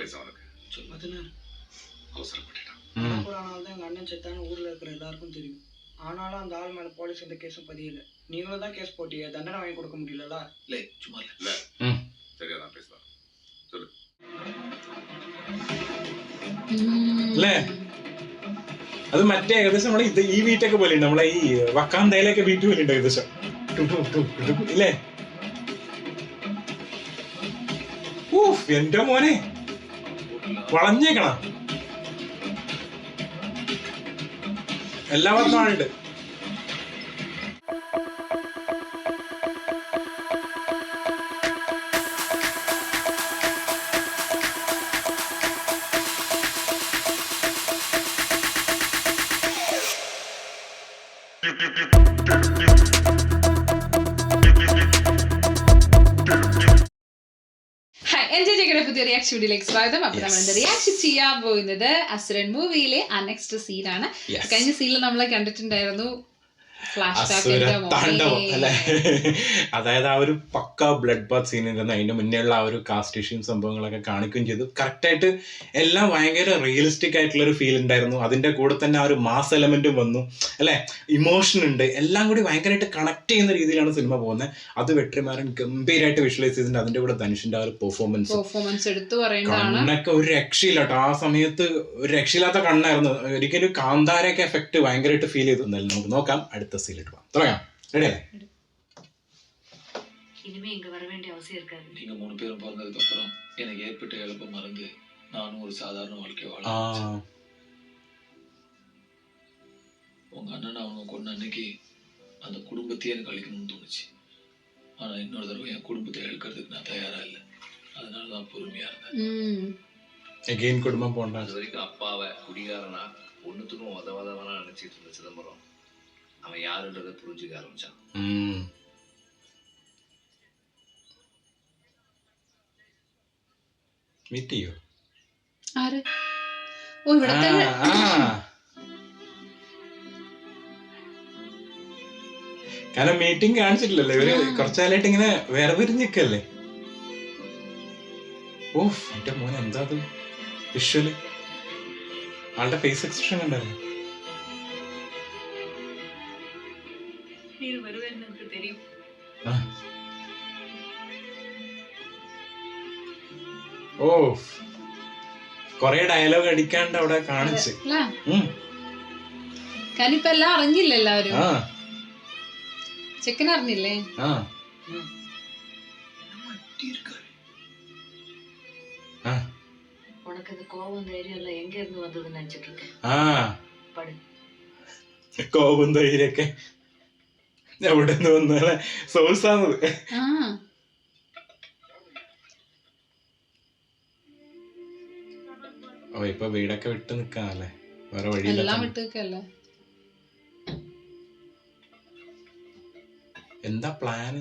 வயசு அவனுக்கு சொல்லுதுன்னு அவசரப்பட்டுட்டான். ஒரு ஆனால தான் எங்கள் அண்ணன் செத்தான்னு ஊரில் இருக்கிற எல்லாருக்கும் தெரியும். ஆனாலும் அந்த ஆள் மேலே போலீஸ் எந்த கேஸும் பதியல. நீங்களும் தான் கேஸ் போட்டியே, தண்டனை வாங்கி கொடுக்க முடியலல்ல? இல்லை சும்மா இல்லை சரியா தான் பேசுவான். சொல்லு അല്ലേ? അത് മറ്റേ ഏകദേശം നമ്മളെ ഇത് ഈ വീട്ടൊക്കെ പോലെ ഉണ്ട്, നമ്മളെ ഈ വക്കാന്തയിലൊക്കെ വീട്ട് പോലെ ഉണ്ട് ഏകദേശം ഇല്ലേ? എന്റെ മോനെ വളഞ്ഞേക്കണ എല്ലാവർക്കും ആളുണ്ട്. പുതിയ റിയാക്ഷൻ വീഡിയോയിലേക്ക് സ്വാഗതം. അപ്പൊ നമ്മൾ റിയാക്ഷൻ ചെയ്യാൻ പോകുന്നത് അസുരൻ മൂവിയിലെ ആ നെക്സ്റ്റ് സീനാണ്. കഴിഞ്ഞ സീനിൽ നമ്മൾ കണ്ടിട്ടുണ്ടായിരുന്നു അതായത് ആ ഒരു പക്ക ബ്ലഡ് ബാത്ത് സീൻ ഇരുന്ന് അതിന്റെ മുന്നേയുള്ള ആ ഒരു കാസ്റ്റിഷ്യൻ സംഭവങ്ങളൊക്കെ കാണിക്കുകയും ചെയ്തു. കറക്റ്റായിട്ട് എല്ലാം ഭയങ്കര റിയലിസ്റ്റിക് ആയിട്ടുള്ള ഒരു ഫീൽ ഉണ്ടായിരുന്നു. അതിന്റെ കൂടെ തന്നെ ആ ഒരു മാസ് എലമെന്റും വന്നു അല്ലെ, ഇമോഷൻ ഉണ്ട്, എല്ലാം കൂടി ഭയങ്കരമായിട്ട് കണക്ട് ചെയ്യുന്ന രീതിയിലാണ് സിനിമ പോകുന്നത്. അത് വെട്രിമാരൻ ഗംഭീരമായിട്ട് വിഷ്വലൈസ് ചെയ്തിട്ടുണ്ട്. അതിന്റെ കൂടെ ധനുഷിന്റെ ആ ഒരു പെർഫോമൻസ് എടുത്തു കണ്ണൊക്കെ ഒരു രക്ഷയില്ല കേട്ടോ. ആ സമയത്ത് ഒരു രക്ഷയില്ലാത്ത കണ്ണായിരുന്നു. ഒരിക്കലും കാന്താരയൊക്കെ എഫക്ട് ഭയങ്കരമായിട്ട് ഫീൽ ചെയ്തു. എന്നാലും നമുക്ക് നോക്കാം, അടുത്ത സീലിട്ട് പോകാം. തുടങ്ങാം. റെഡിയല്ലേ? இனிமே இங்க வர வேண்டிய அவசியம் இருக்காது. நீங்க 3 பேரும் பிறந்ததுக்கு அப்புறம் எனக்கு ஏற்பட்ட இழப்பை மறந்து நானும் ஒரு சாதாரண வாழ்க்கை வாழ. உங்க அண்ணன் அவங்க கொண்ட அன்னைக்கு அந்த குடும்பத்தையே எனக்கு அழிக்கணும்னு தோணுச்சு. ஆனா இன்னொரு தடவை என் குடும்பத்தை இழக்கிறதுக்கு நான் தயாரா இல்லை. அதனாலதான் பொறுமையா இருந்தேன். குடும்பம் போன்ற அது வரைக்கும் அப்பாவை குடிகாரனா ஒண்ணுத்துக்கும் உதவாதவனா நினைச்சிட்டு இருந்த சிதம்பரம் அவன் யாருன்றதை புரிஞ்சுக்க ஆரம்பிச்சான். വിറ്റിയോ? ആര്? ഓ ഇവിടത്തെ കാരണം മീറ്റിംഗ് കാണിച്ചിട്ടില്ലല്ലോ ഇവര്. കുറച്ചാലായിട്ട് ഇങ്ങനെ വേറെ പിരിഞ്ഞിക്കല്ലേ. ഓഹ് എന്റെ മോനെ എന്താ അത് വിഷ്വല്, ആളുടെ ഫേസ് എക്സ്പ്രഷൻ കണ്ടായിരുന്നു. ഓ കൊറേ ഡയലോഗ് അടിക്കാണ്ട് അവിടെ കാണിച്ച്. കനിപ്പ എല്ലാം അറിഞ്ഞില്ല, എല്ലാവരും ചെക്കൻ അറിഞ്ഞില്ലേ? உனக்கு இந்த கோபம் தைரியம் எல்லாம் எங்க இருந்து வந்ததுன்னு நினைச்சிட்டு இருக்கேன். കോപം ധൈര്യൊക്കെ എവിടെ നിന്ന് വന്നാലെ സോഴ്സ് ആണത്. ഓ ഇപ്പൊ വീടൊക്കെ വിട്ട് നിക്കാല്ലേ, വേറെ വഴിയില്ല. എന്താ പ്ലാന്?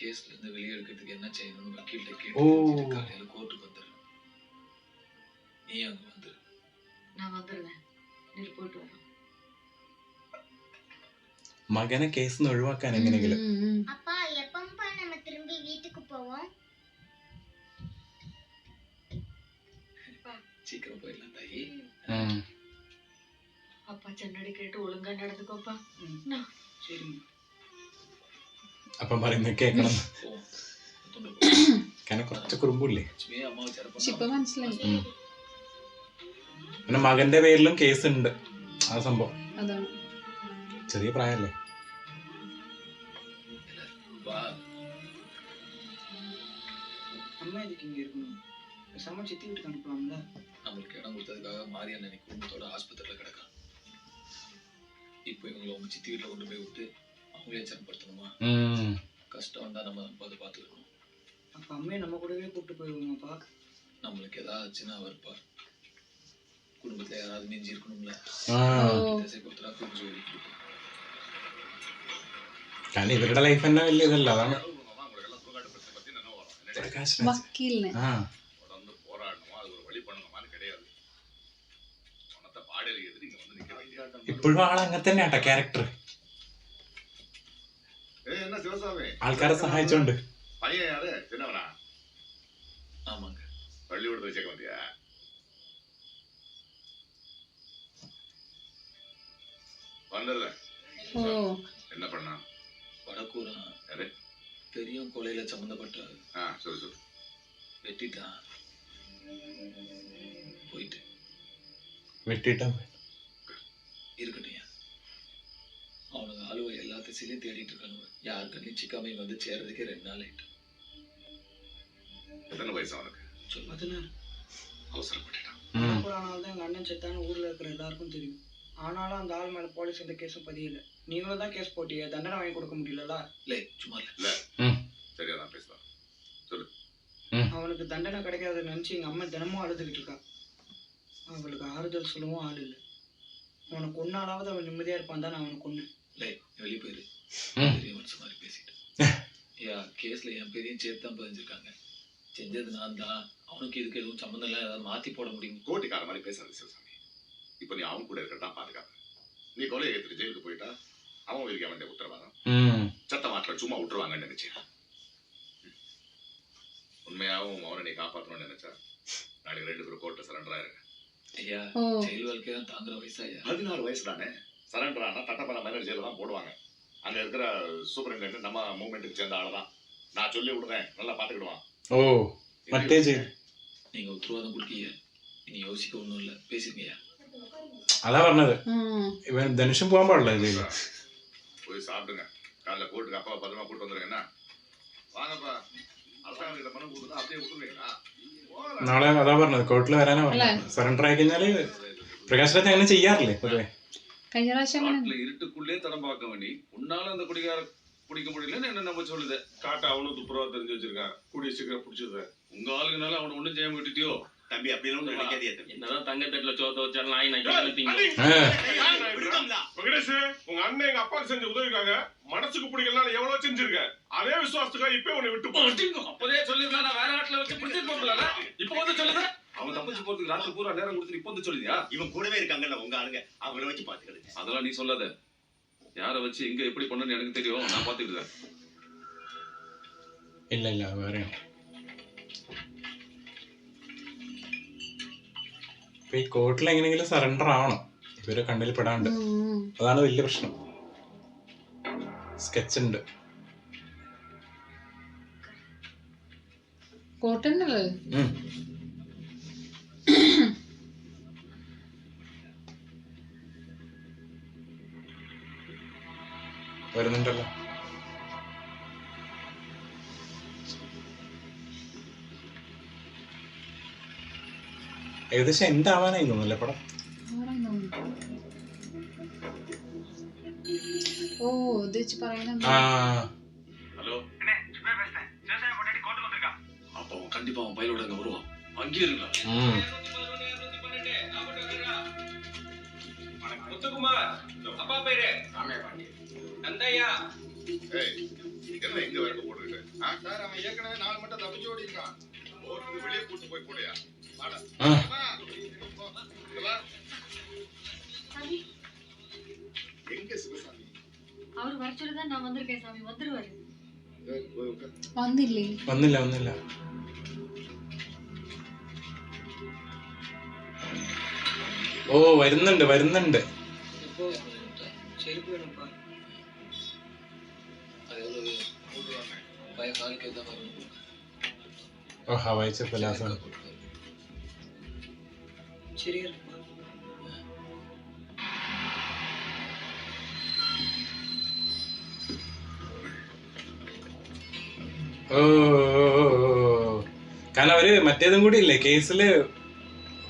கேஸ்ல இருந்து வெளியே எடுக்கிறதுக்கு என்ன செய்யணும்னு வக்கீல்கிட்ட ஓ கேட்டு காலையில கோர்ட்டுக்கு வந்துரு. நீ அங்க வந்துரு. நான் வந்துருவேன். நீ போயிட்டு வா. മകനെ കേസിന്ന് ഒഴിവാക്കാൻ എങ്ങനെയെങ്കിലും. அப்பா எப்பப்பா நம்ம திரும்பி வீட்டுக்கு போவோம்? சீக்கிரம் போயிடலாம் தாயி. அப்பா ചെന്നടി കേട്ട് ഒളുങ്കാ നടந்துக்கோப்பா. ശരി. അപ്പം പറയുന്നത് കേൾക്കണം. കാരണം കുറച്ച് കുറുമ്പില്ലേ. പിന്നെ മകന്റെ പേരിലും കേസ് ഉണ്ട്. ആ സംഭവം ചെറിയ പ്രായമല്ലേ. அம்மா இதுக்கு இங்க இருக்கணும். பேசாம சித்தி வீட்டுக்கு அனுப்பலாம்ல. நம்மளுக்கு இடம் கொடுத்ததுக்காக மாரியன் அன்னைக்கு குடும்பத்தோட ஆஸ்பத்திரியில கிடக்கான். இப்போ இவங்களை உங்க சித்தி வீட்டுல கொண்டு போய் விட்டு அவங்களே சிரமப்படுத்தணுமா? கஷ்டம் வந்தா நம்ம அதை பார்த்துக்கணும். அப்ப அம்மையை நம்ம கூடவே கூப்பிட்டு போயிடுவோமாப்பா? நம்மளுக்கு ஏதாவது ஆச்சுன்னா வருப்பார். குடும்பத்துல யாராவது மிஞ்சி இருக்கணும்ல. திசை கொடுத்தா புரிஞ்சு ஓடிட்டு. കാരണം ഇവരുടെ ലൈഫ് തന്നെ വലിയ ഇതല്ല. അതാണ് ഇപ്പോഴും ആൾ അങ്ങനെ തന്നെ ആട്ടോ ക്യാരക്ടർ. சிவசாமி ആൾക്കാരെ സഹായിച്ചോണ്ട്. பையன் யாரு? சின்னவனா? ஆமாங்க. பள்ளிக்கூடத்துல சேர்க்க வந்தியா? வந்துடுறேன். ஓ என்ன பண்ணா? வடக்கூரா யாரு? பெரிய கொலையில சம்மந்தப்பட்ட சொல்லு. வெட்டிட்டான். போயிட்டு வெட்டிட்டான். இருக்கட்டும். அவனுக்கு ஆளுவை எல்லா திசையிலையும் தேடிட்டு இருக்கானுவ. யார் கண்ணையும் சிக்காம வந்து சேர்றதுக்கே 2 நாள் ஆயிட்டு. எத்தனை வயசு அவனுக்கு? சொல்லு. 16. அவசரப்பட்டுட்டான். ஆனால்தான் எங்க அண்ணன் செத்தான்னு ஊர்ல இருக்கிற எல்லாருக்கும் தெரியும். ஆனாலும் அந்த ஆள் மேல போலீஸ் எந்த கேஸும் பதியல. நீங்களும் தான் கேஸ் போட்டீங்க, தண்டனை வாங்கி கொடுக்க முடியலல்ல? இல்லை சும்மா இல்லை. சரியா தான் பேசலாம். சொல்லு. அவனுக்கு தண்டனை கிடைக்காத நினைச்சு எங்க அம்மா தினமும் அழுதுகிட்டு இருக்கா. அவளுக்கு ஆறுதல் சொல்லவும் ஆள் இல்லை. அவனை கொன்னாலாவது அவன் நிம்மதியா இருப்பான் தான் நான் அவனை கொன்னேன். இல்லை வெளியே போயிரு. பெரிய மனுஷன் மாதிரி பேசிட்டு. கேஸ்ல என் பெரியும் சேர்த்து தான் பதிஞ்சிருக்காங்க. செஞ்சது நான் தான். அவனுக்கு இதுக்கு எதுவும் சம்மந்தம் இல்லை. ஏதாவது மாத்தி போட முடியும். கோட்டிக்கார மாதிரி பேசுறது சிவசாமி. இப்ப நீ அவன் கூட இருக்கிறதா பாதுகாப்பு. நீ கொலையை எடுத்துட்டு ஜெயிலுக்கு போயிட்டா அவன் வீட்டுக்கு அவன் உத்தரவாதம். சத்த மாட்டில் சும்மா விட்டுருவாங்கன்னு நினைச்சேன். உண்மையாவும் அவனை நீ காப்பாற்றணும்னு நினைச்சா நாளைக்கு 2 பேரும் கோர்ட்ல சரண்டர் ஆயிருங்க. ஐயா ஜெயில் வாழ்க்கை தான் தாங்குற வயசாயா? 14 வயசு தானே. சரண்டர் ஆனா தட்டப்பட மைனர் ஜெயில தான் போடுவாங்க. அங்க இருக்கிற சூப்பரிண்டென்ட் நம்ம மூவ்மெண்ட்டுக்கு சேர்ந்த ஆளு தான். நான் சொல்லி விடுவேன், நல்லா பாத்துக்கிடுவான். ஓ மட்டே ஜெயில். நீங்க உத்தரவாதம் கொடுக்கீங்க. இனி யோசிக்க ஒன்றும் இல்லை. பேசிருங்கய்யா. അതാ പറഞ്ഞത് ഇവൻ ധനുഷും പോകാൻ പാടില്ല ഇതിൽ. போய் சாப்பிடுங்க. காலைல கோர்ட்டுக்கு அப்பா பத்திரமா கூட்டு வந்துருங்க. என்ன வாங்கப்பா. அரசாங்கத்திட்ட பணம் கொடுத்தா அப்படியே விட்டுருவீங்களா? നാളെ അതാ പറഞ്ഞത് കോർട്ടിൽ വരാനാ പറഞ്ഞത്. സറണ്ടർ ആയി കഴിഞ്ഞാല് പ്രകാശ് രാജ് അങ്ങനെ ചെയ്യാറില്ലേ പൊതുവെ? കഴിഞ്ഞ പ്രാവശ്യം இருட்டுக்குள்ளே தடம் பார்க்க வேண்டி உன்னால அந்த குடிகார பிடிக்க முடியலன்னு என்ன நம்ம சொல்லுது. காட்ட அவனும் துப்புரவா தெரிஞ்சு வச்சிருக்கான். கூடிய சீக்கிரம் பிடிச்சிருவேன். உங்க ஆளுங்கனால அவனை ஒண்ணும் செய்ய விட்டுட்டியோ? தம்பி அப்படின்னு நினைக்காதே. என்னதான் தங்கத்தட்டுல சோத்த வச்சாலும் நாய் வெங்கடேஷ், உங்க அண்ணன் எங்க அப்பாவுக்கு செஞ்ச உதவிக்காக மனசுக்கு பிடிக்கலாம் எவ்வளவு செஞ்சிருக்க. அதே விசுவாசத்துக்காக இப்ப உன்னை விட்டு அப்பதே சொல்லிருந்தா வேற நாட்டுல வச்சு பிடிச்சிட்டு போகல. இப்ப வந்து சொல்லுது அவன் தப்பிச்சு போறதுக்கு ராத்திரி பூரா நேரம் கொடுத்துட்டு இப்ப வந்து சொல்லுதியா? இவன் கூடவே இருக்காங்கல்ல உங்க ஆளுங்க, அவரை வச்சு பாத்துக்கிறது. அதெல்லாம் நீ சொல்லாத. யாரை வச்சு எங்க எப்படி பண்ணணும்னு எனக்கு தெரியும். நான் பாத்துக்கிட்டேன். ഇല്ല ഇല്ല വേറെ. ഇപ്പൊ ഈ കോർട്ടിൽ എങ്ങനെയെങ്കിലും സറണ്ടർ ആവണം ഇവരെ കണ്ണിൽ പെടാണ്ട്. അതാണ് വലിയ പ്രശ്നം. സ്കെച്ച് ഉണ്ട്. കോട്ടുണ്ടല്ലോ. വരുന്നുണ്ടല്ലോ. ഏകദേശം എന്താവാനായി തോന്നുന്നല്ലേ പടം? ഓ ഇത് വെച്ച് പറയണ. ஹலோ அப்போ கண்டிப்பா அவன் பையலோட அங்க வருவான். அங்கே இருங்களா? முத்துக்குமார் அப்பா பேரு நந்தையா. என்ன இங்க வரைக்கும் போட்டுக்கிட்டு? சார் அவன் ஏற்கனவே 4 மட்டும் தப்பிச்சு ஓடி இருக்கான். கோர்ட்டுக்கு வெளியே கூட்டு போய் போடையா? எங்க சிவசாமி? அவர் வர சொல்லிதான் நான் வந்திருக்கேன் சாமி. வந்துருவாரு. വന്നില്ലേ? വന്നില്ല. ഓ വരുന്നുണ്ട്. செருப்பு வேணும்ப்பா. அது எவ்வளவு பய காலுக்கு எந்த மாதிரி ഓ ഹവായി ചെപ്പലാസാണ്. சரியா இருக்குப்பா. ഓ കാരണം അവര് മറ്റേതും കൂടി ഇല്ലേ കേസില്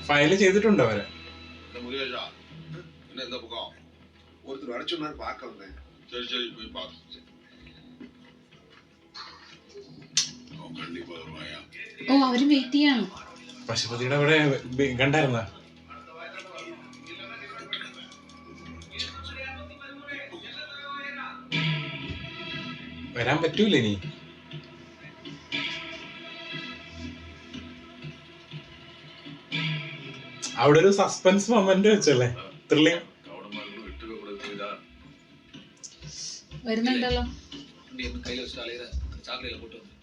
ഫയൽ ചെയ്തിട്ടുണ്ടോ അവരെ? முருகேஷா என்ன இந்த பக்கம்? ஒருத்தர் வர சொன்னாரு, பார்க்க வந்தேன். சரி போய் பார்த்து. கண்டிப்பா வருவாயா? ഓ അവര് വെയിറ്റ് ചെയ്യാണ്. പശുപതിയുടെ അവിടെ കണ്ടായിരുന്ന വരാൻ പറ്റൂല ഇനി. അവിടെ ഒരു സസ്പെൻസ് മൊമെന്റ് വെച്ചല്ലേ ത്രില്ലിംഗ്. വരുന്നുണ്ടല്ലോ. கையில வச்சு அலையிற சாக்கடையில போட்டு வந்து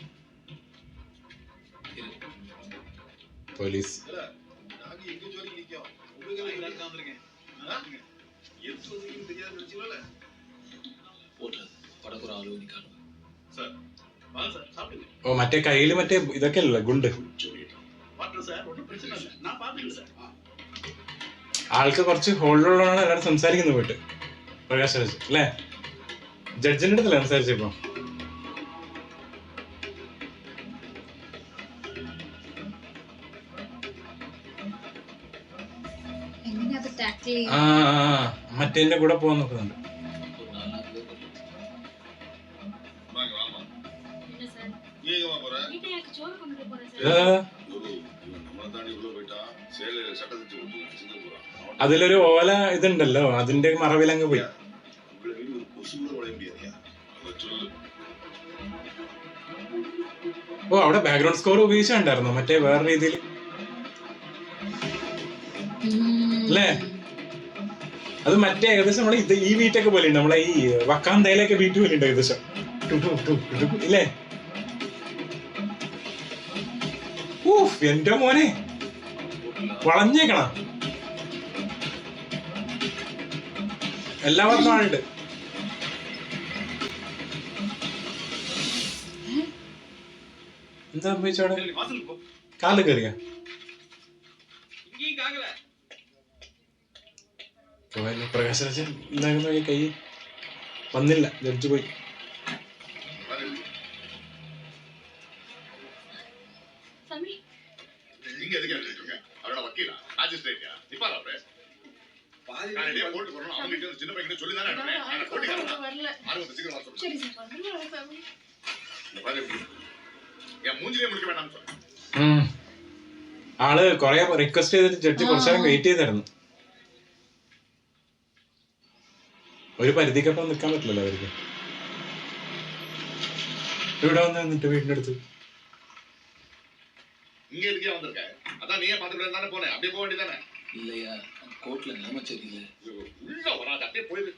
പോലീസ്. நாங்க எங்க ஜோலிக்கு நிக்கோம் உங்களுக்கு வந்திருக்கேன் எது வந்தீங்கன்னு தெரியாது நினைச்சீங்களா போட்டுறது படக்குற ஆளு நிக்கானு சார் வாங்க சார் சாப்பிடுங்க. ഓ മറ്റേ കയ്യില് മറ്റേ ഇതൊക്കെ അല്ലേ ഗുണ്ട്. பாத்துறேன் சார், ஒன்றும் பிரச்சனை இல்லை, நான் பாத்துக்கிறேன் சார். ആൾക്ക് കുറച്ച് ഹോൾഡുള്ളതാണ് എല്ലാവരും സംസാരിക്കുന്നത് പോയിട്ട്. പ്രകാശ് രാജ് അല്ലേ, ജഡ്ജിന്റെ അടുത്തല്ലേ സംസാരിച്ചപ്പോ. എങ്ങനെയാ അത് ടാക്കിൾ ചെയ്യാ? മറ്റേന്റെ കൂടെ പോകാൻ നോക്കുന്നുണ്ട്. ஒரு 4 பேர் வாங்க வாமா. என்ன சார் நீங்கம்மா போற வீட்டை எனக்கு சோறு கொண்டு போறேன் ഏ, சார். இவன் நம்மளை தாண்டி உள்ள போயிட்டா சேலையில சட்டை தச்சு விட்டு சிங்கப்பூரா അതിലൊരു ഓല ഇതുണ്ടല്ലോ, അതിന്റെ മറവിലങ്ങ് പോയി. உங்களை வீடு ஒரு கொசு கூட உடைய முடியாதியா அதை சொல்லு. ഓ അവിടെ ബാക്ക്ഗ്രൗണ്ട് സ്കോർ ഉപയോഗിച്ചിട്ടുണ്ടായിരുന്നു മറ്റേ വേറെ രീതിയിൽ അല്ലേ. അത് മറ്റേ ഏകദേശം നമ്മളെ ഇത് ഈ ബീറ്റൊക്കെ പോലെ ഉണ്ട്, നമ്മളെ ഈ വക്കാന്തയിലൊക്കെ ബീറ്റ് പോലെ ഉണ്ട് ഏകദേശം. ഇല്ലേ? ഊഫ്, എന്റെ മോനെ വളഞ്ഞേക്കണം. എല്ലാവർക്കും ആളുണ്ട്. എന്താ സംഭവിച്ചവിടെ? வாசலுக்கு போ. കാല് കയറിയ இங்கேயும் காக்கல. പ്രകാശരാജൻ എന്തായിരുന്നു ഈ കൈ വന്നില്ല, ജഡ്ജ് പോയി. சாமி நீங்க எதுக்கு எடுத்துருக்கீங்க? அவரோட வக்கீலா மேஜிஸ்ட்ரேட்டா நிப்பாரா அவரு? காலையிலே போட்டு போறோம். அவங்க கிட்ட சின்ன பையன் சொல்லி தானே நான் போட்டு காரணம் வரல. ஆர்வம் சீக்கிரம் வர சொல்லுங்க. சரி சார் வந்துடுவாங்க சாமி. இந்த பாரு என் மூஞ்சிலே முடிக்க வேண்டாம்னு சொல்றேன். ആള് കൊറേ റിക്വസ്റ്റ് ചെയ്തിട്ട് ജഡ്ജി കുറച്ചു നേരം വെയിറ്റ് ചെയ്തായിരുന്നു. ഒരു പരിധിക്കപ്പം നിക്കാൻ പറ്റില്ലല്ലോ അവർക്ക്. ഇവിടെ വന്ന് നിന്നിട്ട് വീടിന്റെ അടുത്ത് இங்க எதுக்கே வந்திருக்க? அதான் நீயே பாத்துக்கிட்டு தானே போனேன். அப்படியே போக வேண்டியதானே? இல்லையா கோர்ட்ல நிலைமை சரியில்லை. உள்ள வராது, அப்படியே போயிரு.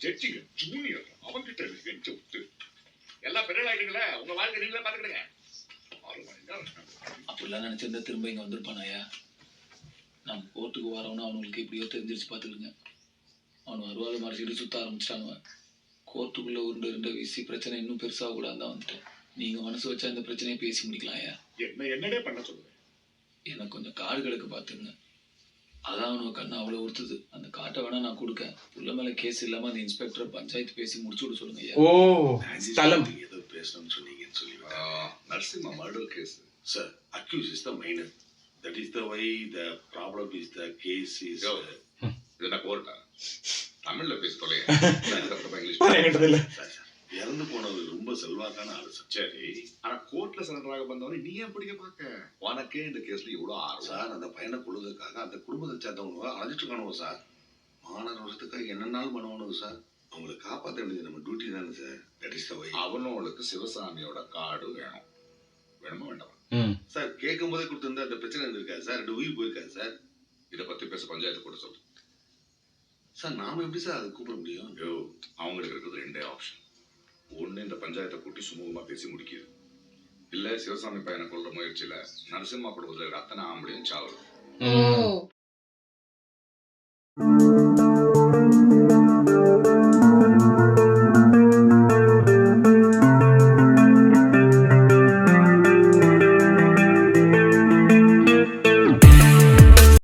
ஜட்ஜிங்க ஜூனியர் அவன்கிட்ட கெஞ்ச விட்டு எல்லாம் பெரிய ஆயிடுங்களே. உங்க வாழ்க்கை நீங்களே பாத்துக்கிடுங்க. 6 மணி நேரம் அப்படிலாம் நினைச்சிருந்தா திரும்ப இங்க வந்திருப்பானாயா? நம்ம கோர்ட்டுக்கு வரவனா அவனுக்கு எப்படியோ தெரிஞ்சிருச்சு பாத்துக்கலுங்க. அவன் வருவாள் மறைச்சிட்டு சுத்த ஆரம்பிச்சிட்டானுவன். கோர்ட்டுக்குள்ள உருண்டு வீசி பிரச்சனை இன்னும் பெருசாக கூடாது தான் வந்துட்டேன். நீங்க மனசு வச்சா இந்த பிரச்சனையை பேசி முடிக்கலாம்யா. என்னடே பண்ண சொல்லுவேன். எனக்கு கொஞ்சம் காடு கிடக்கு பாத்துங்க. அதான் அவனுக்கு கண்ணு அவ்வளவு உறுத்துது. அந்த காட்டை வேணா நான் கொடுக்கேன். உள்ள மேல கேஸ் இல்லாம அந்த இன்ஸ்பெக்டர் பஞ்சாயத்து பேசி முடிச்சு விட சொல்லுங்க ஐயா. ഓ സ്ഥലം ஏதோ பேசணும்னு சொன்னீங்கன்னு சொல்லிவிட்டேன். Narasimha murder case. Sir accused is the minor. That is the why the problem is the case is. இது என்ன கோர்ட்டா? தமிழ்ல பேச தொலைய. இங்கிலீஷ் പറയാൻ കിട്ടുന്നില്ല. இறந்து போனது ரொம்ப செல்வாக்கான ஆளு சார். சரி, ஆனா கோர்ட்ல சரண்டராக வந்தவனை நீ ஏன் பிடிக்க பார்க்க? உனக்கே இந்த கேஸ்ல இவ்வளவு ஆர்வம் சார். அந்த பையனை கொள்ளுறதுக்காக அந்த குடும்பத்தை சேர்ந்தவங்க அழைச்சிட்டு இருக்கானுவோ சார். மாணவர் வருஷத்துக்காக என்னன்னாலும் பண்ணுவானு சார். அவங்களை காப்பாற்ற வேண்டியது நம்ம டியூட்டி தானே sir. That is the why. அவனோளுக்கு சிவசாமியோட கார்டு வேணும். வேணுமா வேண்டாமா சார்? கேட்கும் போதே கொடுத்திருந்தா அந்த பிரச்சனை இருக்காது சார். 2 உயிர் போயிருக்காது சார். இதை பத்தி பேச பஞ்சாயத்து கூட சொல்லு சார். நாம எப்படி சார் அதை கூப்பிட முடியும்? ஐயோ, அவங்களுக்கு இருக்கிறது 2 ஆப்ஷன். ஒண்ணு இந்த பஞ்சாயத்தை கூட்டி சுமூகமா பேசி முடிக்குது, இல்ல சிவசாமி பையனை கொல்ற முயற்சியில நரசிம்மா குடும்பத்துல அத்தனை ஆம்பளையும் சாவு. ஓ